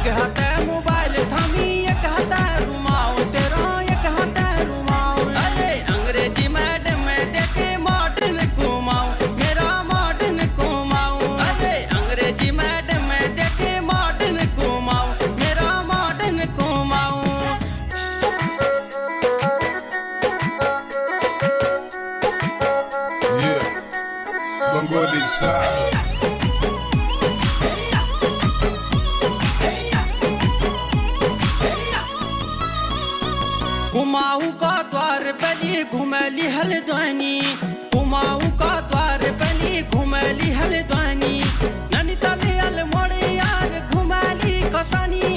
एक हाथ मोबाइल थामी एक हाथ रुमाल तेरा एक हाथ रुमाल अरे अंग्रेजी मैडम में देखे मॉडर्न घुमाऊं मेरा मॉडर्न घुमाऊं अरे अंग्रेजी मैडम में देखे मॉडर्न घुमाऊं मेरा मॉडर्न घुमाऊं Bengali side. घुमाऊ का द्वार बली घुमली हल्द्वानी घुमाऊ का द्वार बली घुमली हल्द्वानी नैनीताल अल्मोड़ यार घुमली कसानी